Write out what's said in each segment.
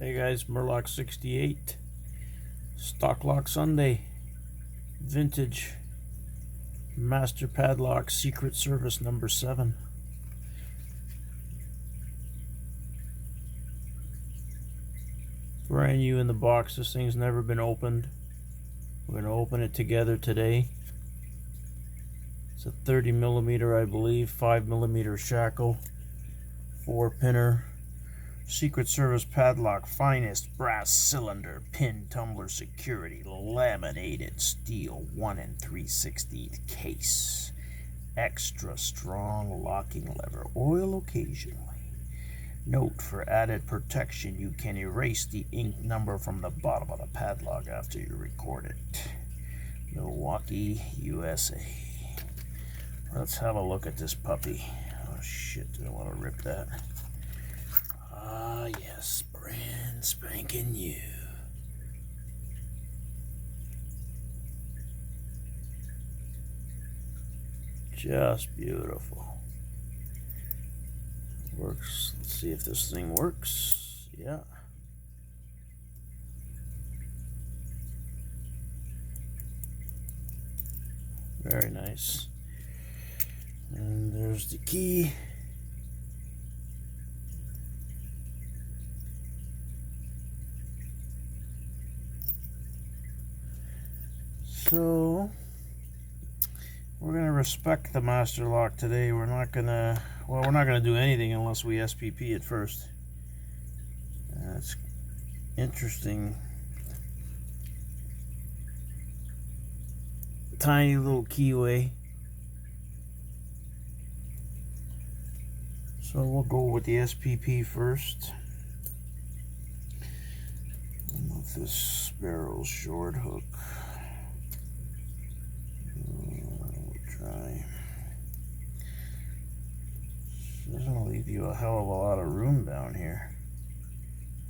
Hey guys, MUR-LOCK 68, Stock Lock Sunday, vintage, master padlock, Secret Service number 7. Brand new in the box. This thing's never been opened. We're going to open it together today. It's a 30mm, I believe, 5mm shackle, 4-pinner. Secret Service padlock, finest brass cylinder, pin tumbler security, laminated steel 1 3/16 case, extra strong locking lever, oil occasionally. Note: for added protection, you can erase the ink number from the bottom of the padlock after you record it. Milwaukee, USA. Let's have a look at this puppy. Oh shit, I don't want to rip that. Ah, yes, brand spanking new. Just beautiful. Works. Let's see if this thing works. Yeah. Very nice. And there's the key. So we're going to respect the master lock today. We're not going to do anything unless we SPP it first. That's interesting. Tiny little keyway. So we'll go with the SPP first. With this barrel short hook. Doesn't leave you a hell of a lot of room down here.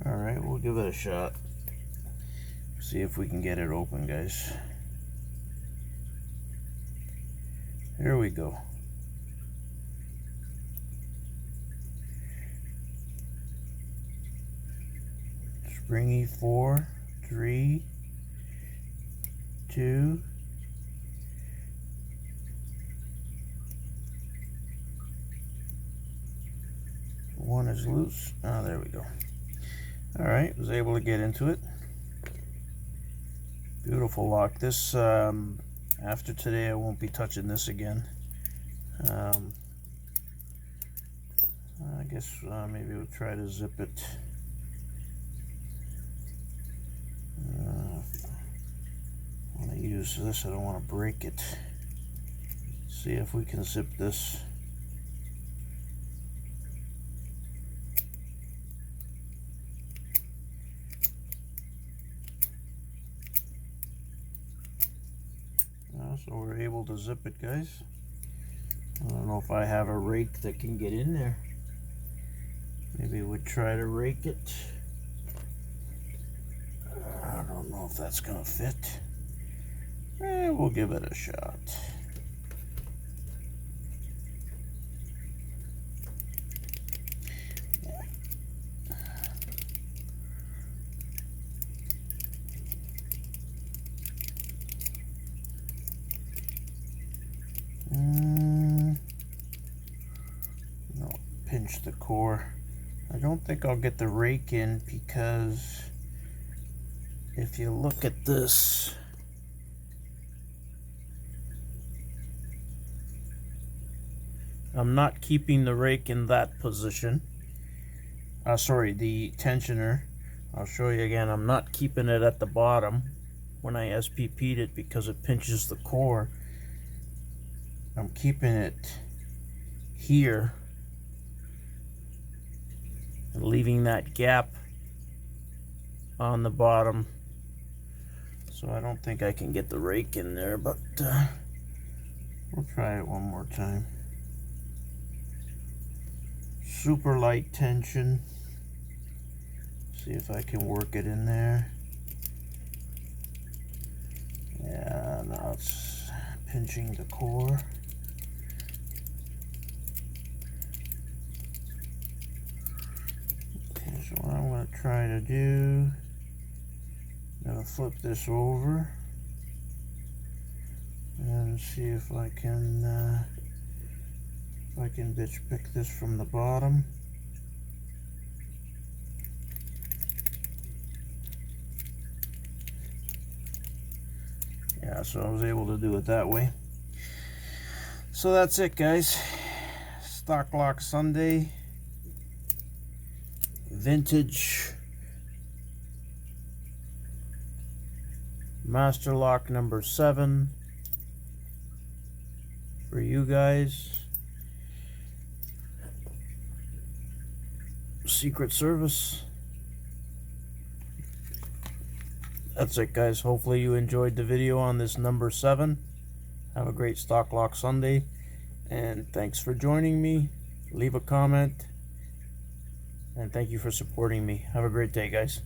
Alright, we'll give it a shot. See if we can get it open, guys. Here we go. Springy 4, 3, 2, one is loose. Oh, there we go. Alright, was able to get into it. Beautiful lock. This, after today, I won't be touching this again. I guess maybe we'll try to zip it. I want to use this. I don't want to break it. See if we can zip this. So we're able to zip it, guys. I don't know if I have a rake that can get in there. Maybe we'd try to rake it. I don't know if that's gonna fit. We'll give it a shot. No, pinch the core. I don't think I'll get the rake in because if you look at this, I'm not keeping the rake in that position. Sorry, the tensioner. I'll show you again. I'm not keeping it at the bottom when I SPP'd it because it pinches the core. I'm keeping it here and leaving that gap on the bottom. So I don't think I can get the rake in there, but we'll try it one more time. Super light tension. See if I can work it in there. Yeah, now it's pinching the core. So what I'm going to try to do, I'm going to flip this over and see if I can bitch pick this from the bottom. Yeah, so I was able to do it that way. So that's it, guys. Stock Lock Sunday. Vintage Master Lock number 7 for you guys. Secret Service. That's it, guys. Hopefully you enjoyed the video on this number 7. Have a great Stock Lock Sunday, and thanks for joining me. Leave a comment, and thank you for supporting me. Have a great day, guys.